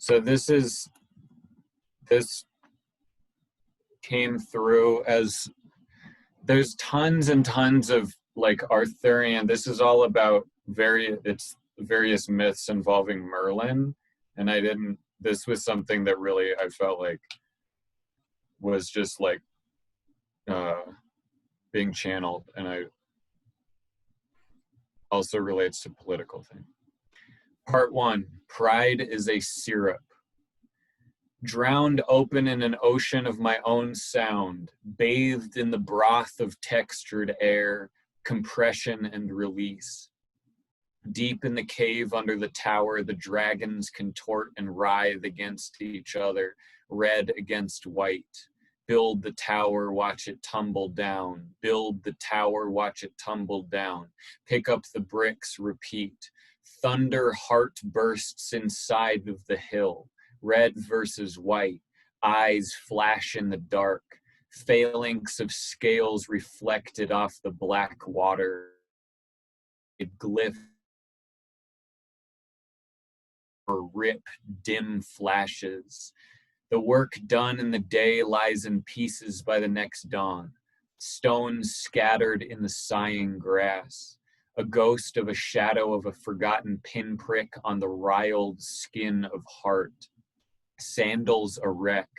So this came through as there's tons and tons of like Arthurian. This is all about various myths involving Merlin, and this was something that really I felt like was just like being channeled, and I also relates to political thing. Part 1, pride is a syrup. Drowned open in an ocean of my own sound, bathed in the broth of textured air, compression and release. Deep in the cave under the tower, the dragons contort and writhe against each other, red against white. Build the tower, watch it tumble down. Build the tower, watch it tumble down. Pick up the bricks, repeat. Thunder heart bursts inside of the hill. Red versus white, eyes flash in the dark, phalanx of scales reflected off the black water. It glyph or rip dim flashes. The work done in the day lies in pieces by the next dawn. Stones scattered in the sighing grass. A ghost of a shadow of a forgotten pinprick on the riled skin of heart. Sandals a wreck.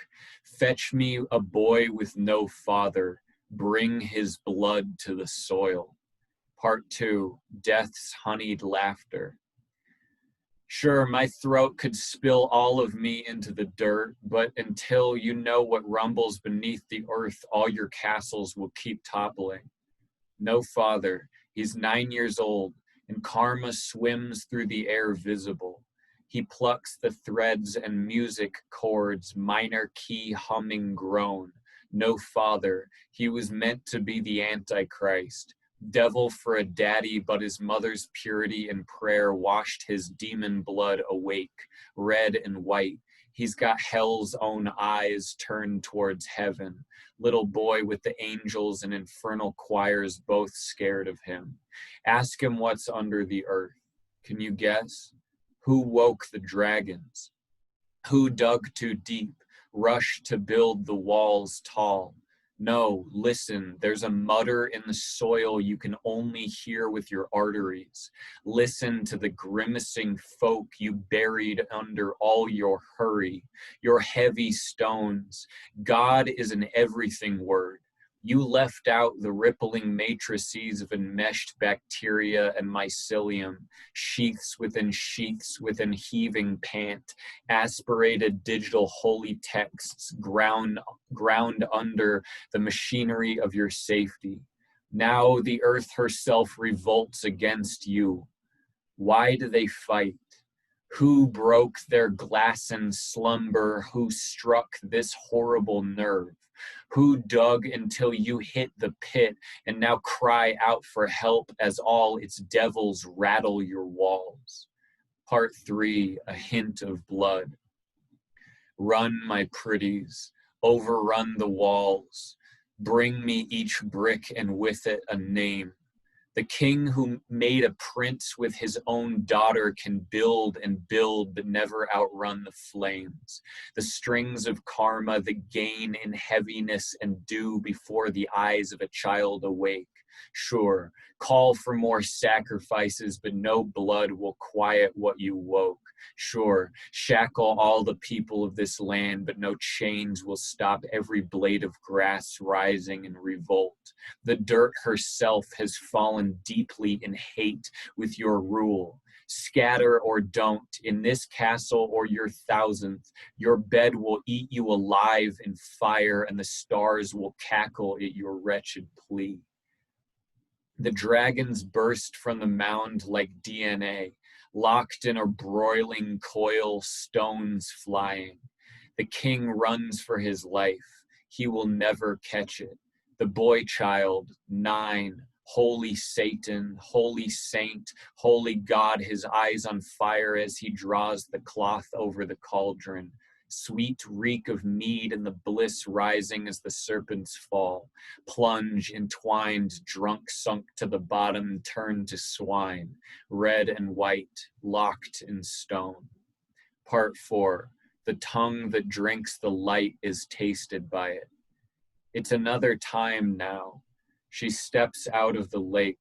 Fetch me a boy with no father. Bring his blood to the soil. Part 2, death's honeyed laughter. Sure, my throat could spill all of me into the dirt, but until you know what rumbles beneath the earth, all your castles will keep toppling. No father, he's 9 years old, and karma swims through the air visible. He plucks the threads and music chords, minor key humming groan. No father, he was meant to be the Antichrist. Devil for a daddy, but his mother's purity and prayer washed his demon blood awake, red and white. He's got hell's own eyes turned towards heaven. Little boy with the angels and infernal choirs both scared of him. Ask him what's under the earth. Can you guess? Who woke the dragons? Who dug too deep, rushed to build the walls tall? No, listen, there's a mutter in the soil you can only hear with your arteries. Listen to the grimacing folk you buried under all your hurry, your heavy stones. God is an everything word. You left out the rippling matrices of enmeshed bacteria and mycelium, sheaths within heaving pant, aspirated digital holy texts ground under the machinery of your safety. Now the earth herself revolts against you. Why do they fight? Who broke their glassen slumber? Who struck this horrible nerve? Who dug until you hit the pit and now cry out for help as all its devils rattle your walls? Part 3, a hint of blood. Run, my pretties, overrun the walls. Bring me each brick and with it a name. The king who made a prince with his own daughter can build and build but never outrun the flames. The strings of karma that gain in heaviness and dew before the eyes of a child awake. Sure, call for more sacrifices, but no blood will quiet what you woke. Sure, shackle all the people of this land, but no chains will stop every blade of grass rising in revolt. The dirt herself has fallen deeply in hate with your rule. Scatter or don't, in this castle or your thousandth, your bed will eat you alive in fire, and the stars will cackle at your wretched plea. The dragons burst from the mound like DNA, locked in a broiling coil, stones flying. The king runs for his life. He will never catch it. The boy child, 9, holy Satan, holy saint, holy God, his eyes on fire as he draws the cloth over the cauldron. Sweet reek of mead and the bliss rising as the serpents fall. Plunge, entwined, drunk, sunk to the bottom, turned to swine. Red and white, locked in stone. Part 4. The tongue that drinks the light is tasted by it. It's another time now. She steps out of the lake.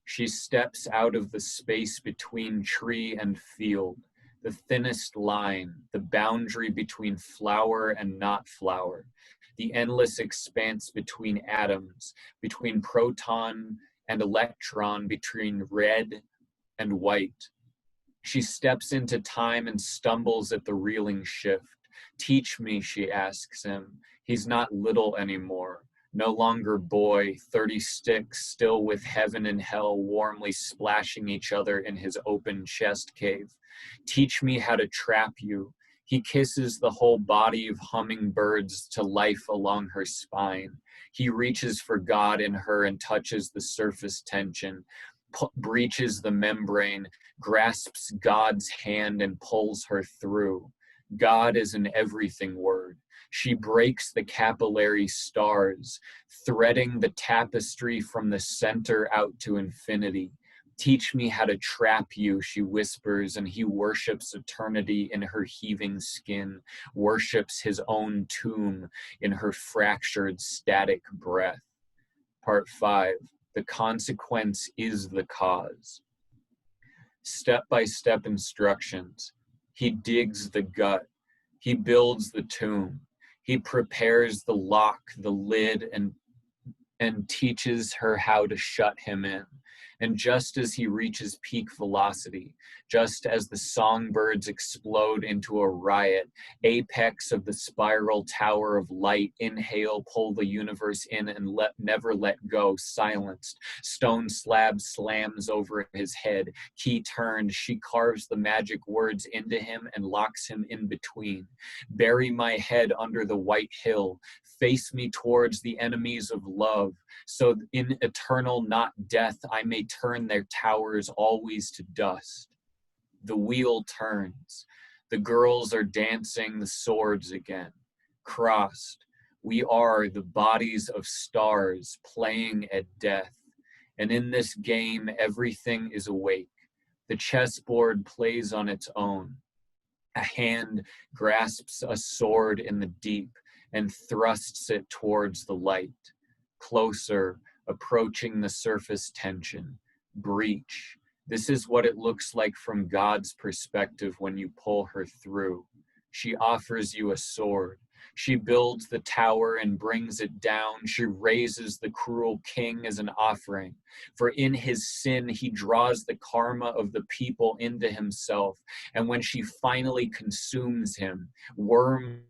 She steps out of the space between tree and field, the thinnest line, the boundary between flower and not flower, the endless expanse between atoms, between proton and electron, between red and white. She steps into time and stumbles at the reeling shift. Teach me, she asks him. He's not little anymore. No longer boy, 36, still with heaven and hell warmly splashing each other in his open chest cave. Teach me how to trap you. He kisses the whole body of hummingbirds to life along her spine. He reaches for God in her and touches the surface tension, breaches the membrane, grasps God's hand and pulls her through. God is an everything word. She breaks the capillary stars, threading the tapestry from the center out to infinity. Teach me how to trap you, she whispers, and he worships eternity in her heaving skin, worships his own tomb in her fractured static breath. Part 5. The consequence is the cause. Step-by-step instructions. He digs the gut. He builds the tomb. He prepares the lock, the lid, and teaches her how to shut him in. And just as he reaches peak velocity, just as the songbirds explode into a riot, apex of the spiral tower of light, inhale, pull the universe in and never let go, silenced. Stone slab slams over his head. Key turned, she carves the magic words into him and locks him in between. Bury my head under the white hill. Face me towards the enemies of love, so in eternal not death I may turn their towers always to dust. The wheel turns. The girls are dancing the swords again. Crossed, we are the bodies of stars playing at death. And in this game, everything is awake. The chessboard plays on its own. A hand grasps a sword in the deep and thrusts it towards the light. Closer, approaching the surface tension. Breach. This is what it looks like from God's perspective when you pull her through. She offers you a sword. She builds the tower and brings it down. She raises the cruel king as an offering. For in his sin, he draws the karma of the people into himself. And when she finally consumes him, worm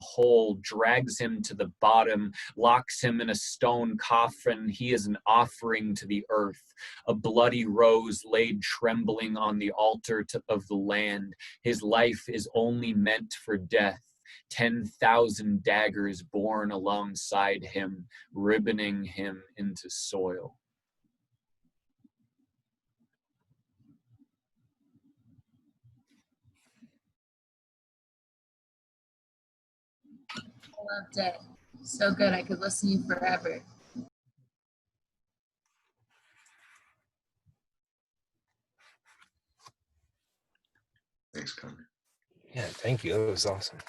hole, drags him to the bottom, locks him in a stone coffin. He is an offering to the earth, a bloody rose laid trembling on the altar of the land. His life is only meant for death. 10,000 daggers born alongside him, ribboning him into soil. I loved it. So good. I could listen to you forever. Thanks, Connor. Yeah, thank you. That was awesome.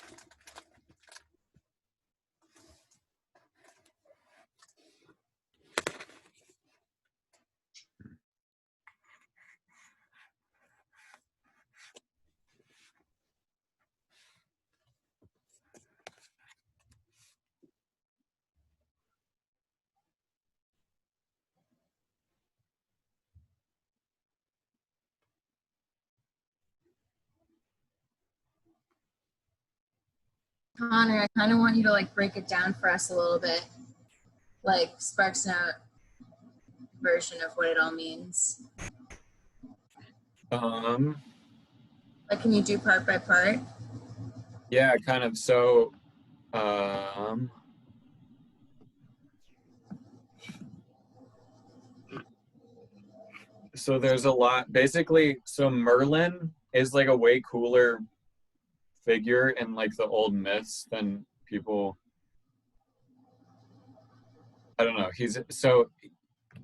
Connor, I kind of want you to like break it down for us a little bit, like Sparks Note version of what it all means. Like, can you do part by part? Yeah, kind of. So, so there's a lot. Basically, so Merlin is like a way cooler figure in like the old myths than people. I don't know. He's so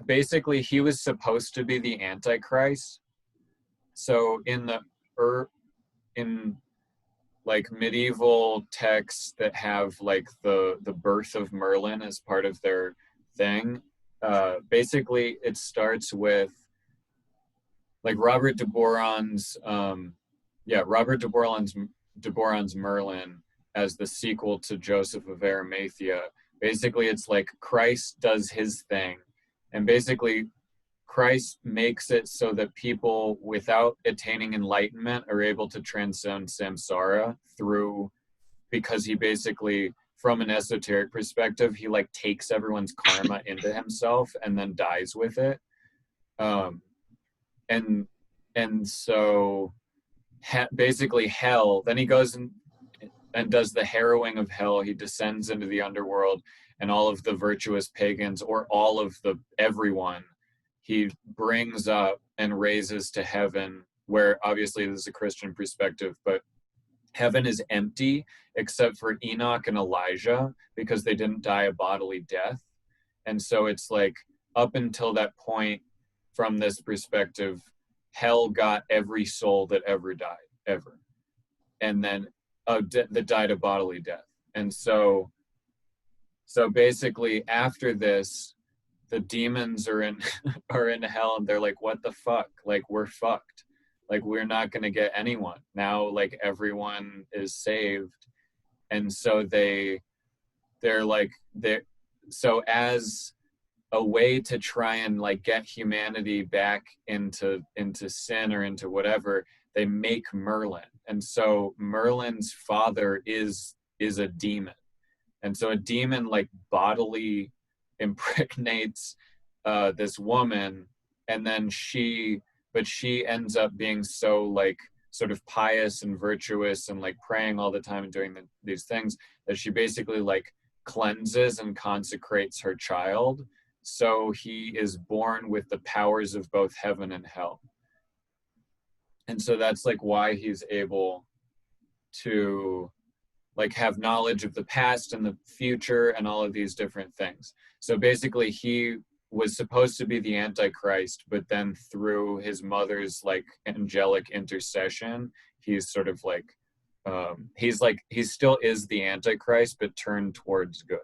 basically he was supposed to be the Antichrist. So in the in like medieval texts that have like the birth of Merlin as part of their thing, basically it starts with like Robert de Boron's Merlin as the sequel to Joseph of Arimathea. Basically it's like Christ does his thing, and basically Christ makes it so that people without attaining enlightenment are able to transcend samsara through, because he basically, from an esoteric perspective, he like takes everyone's karma into himself and then dies with it. And so basically hell, then he goes and does the harrowing of hell. He descends into the underworld, and all of the virtuous pagans, or all of everyone, he brings up and raises to heaven, where obviously this is a Christian perspective, but heaven is empty except for Enoch and Elijah, because they didn't die a bodily death. And so it's like up until that point, from this perspective, hell got every soul that ever died, ever. And then that died a bodily death. And so basically after this, the demons are in hell, and they're like, what the fuck? Like, we're fucked. Like, we're not going to get anyone. Now, like, everyone is saved. And so so as a way to try and like get humanity back into sin or into whatever, they make Merlin. And so Merlin's father is a demon. And so a demon like bodily impregnates this woman, and then she ends up being so like sort of pious and virtuous and like praying all the time and doing these things, that she basically like cleanses and consecrates her child, so he is born with the powers of both heaven and hell. And so that's like why he's able to like have knowledge of the past and the future and all of these different things. So basically he was supposed to be the Antichrist, but then through his mother's like angelic intercession, he's sort of like, he still is the Antichrist, but turned towards good.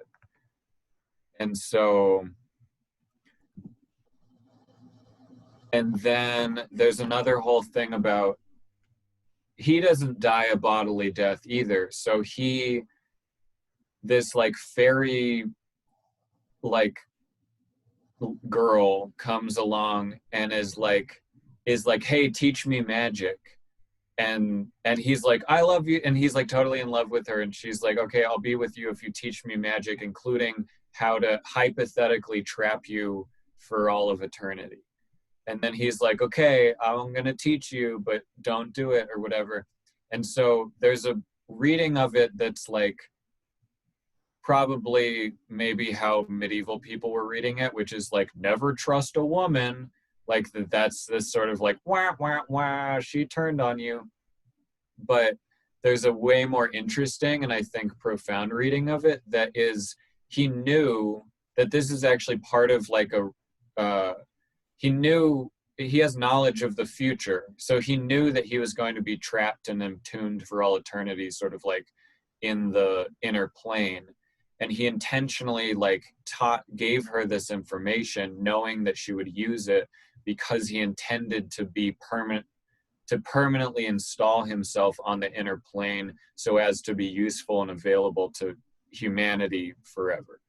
And so, and then there's another whole thing about, he doesn't die a bodily death either. So this like fairy like girl comes along and is like, hey, teach me magic. And he's like, I love you. And he's like totally in love with her. And she's like, okay, I'll be with you if you teach me magic, including how to hypothetically trap you for all of eternity. And then he's like, okay, I'm going to teach you, but don't do it or whatever. And so there's a reading of it that's like probably maybe how medieval people were reading it, which is like, never trust a woman. Like that's this sort of like, wah, wah, wah, she turned on you. But there's a way more interesting and I think profound reading of it that is, he knew that this is actually part of like he has knowledge of the future. So he knew that he was going to be trapped and entombed for all eternity, sort of like in the inner plane. And he intentionally like gave her this information, knowing that she would use it, because he intended to be permanently install himself on the inner plane so as to be useful and available to humanity forever.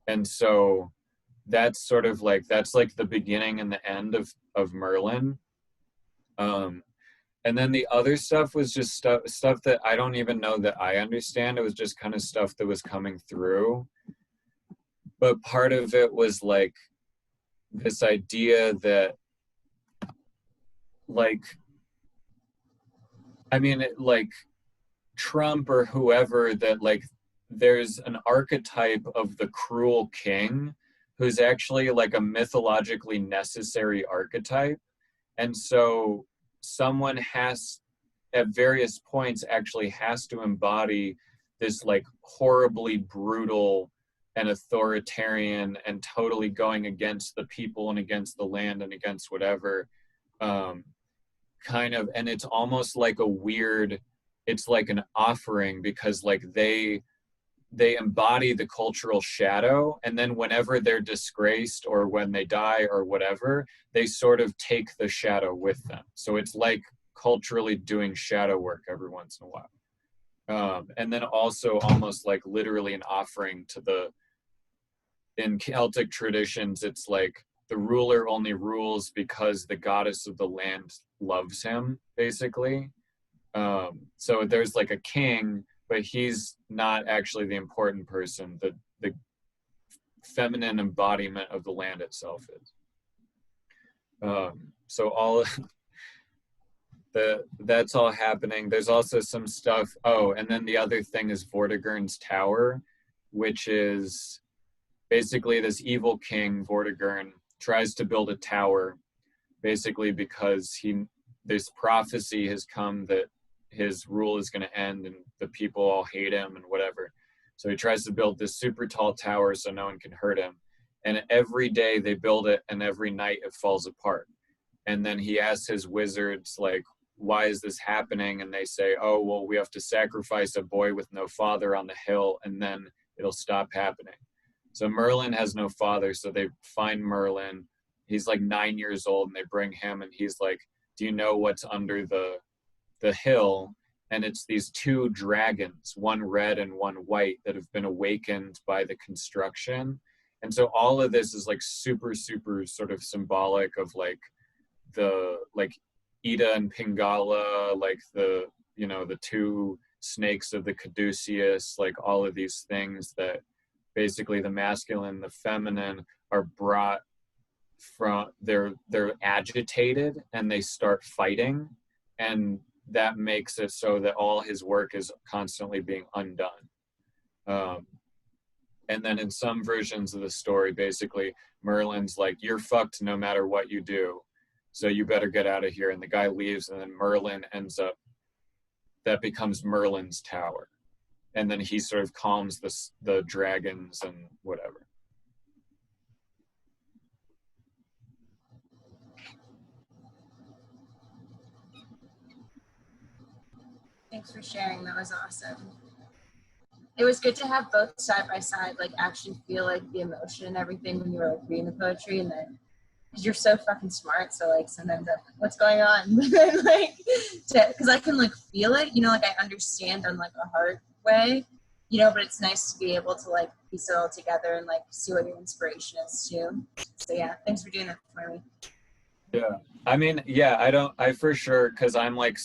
And so that's sort of like, that's like the beginning and the end of Merlin. And then the other stuff was just stuff that I don't even know that I understand. It was just kind of stuff that was coming through. But part of it was like this idea that like, I mean, like Trump or whoever, that like there's an archetype of the cruel king who's actually like a mythologically necessary archetype. And so someone has, at various points, actually has to embody this like horribly brutal and authoritarian and totally going against the people and against the land and against whatever, kind of, and it's almost like a weird, it's like an offering, because like they embody the cultural shadow, and then whenever they're disgraced or when they die or whatever, they sort of take the shadow with them. So it's like culturally doing shadow work every once in a while. And then also almost like literally an offering to the, in Celtic traditions, it's like the ruler only rules because the goddess of the land loves him, basically. So there's like a king, but he's not actually the important person. The feminine embodiment of the land itself is. So all that's all happening. There's also some stuff. Oh, and then the other thing is Vortigern's Tower, which is basically this evil king, Vortigern, tries to build a tower, basically because this prophecy has come that his rule is going to end and the people all hate him and whatever. So he tries to build this super tall tower so no one can hurt him. And every day they build it, and every night it falls apart. And then he asks his wizards, like, why is this happening? And they say, oh, well, we have to sacrifice a boy with no father on the hill, and then it'll stop happening. So Merlin has no father, so they find Merlin. He's like 9 years old, and they bring him, and he's like, do you know what's under the hill? And it's these two dragons, one red and one white, that have been awakened by the construction. And so all of this is like super, super sort of symbolic of like the, like Ida and Pingala, like the, you know, the two snakes of the caduceus, like all of these things that basically the masculine, the feminine are brought from, they're agitated and they start fighting, and that makes it so that all his work is constantly being undone. And then in some versions of the story, basically Merlin's like, you're fucked no matter what you do, so you better get out of here. And the guy leaves, and then Merlin ends up, that becomes Merlin's tower. And then he sort of calms the dragons and whatever. Thanks for sharing. That was awesome. It was good to have both side by side, like actually feel like the emotion and everything when you were like reading the poetry, and then because you're so fucking smart, so like sometimes I'm like, what's going on? Like, because I can like feel it, you know, like I understand on like a hard way, you know, but it's nice to be able to like piece it all together and like see what your inspiration is too. So yeah, thanks for doing that for me. Yeah. I mean, yeah, I for sure, because I'm like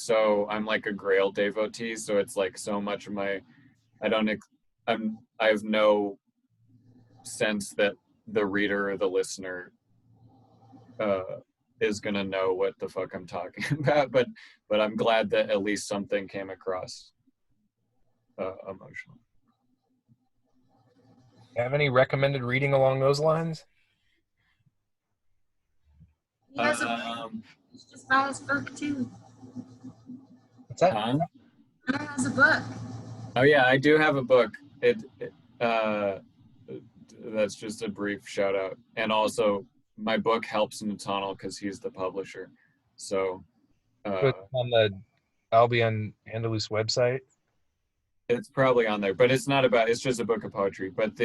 a Grail devotee, so it's like so much of my, I have no sense that the reader or the listener is gonna know what the fuck I'm talking about, but I'm glad that at least something came across emotional. Have any recommended reading along those lines? He has a book. You should just buy his book too. What's that? Huh? He has a book. Oh yeah, I do have a book. That's just a brief shout out. And also my book helps Nathaniel because he's the publisher. So It's on the Albion Andalus website. it's probably on there, but it's not about, it's just a book of poetry. But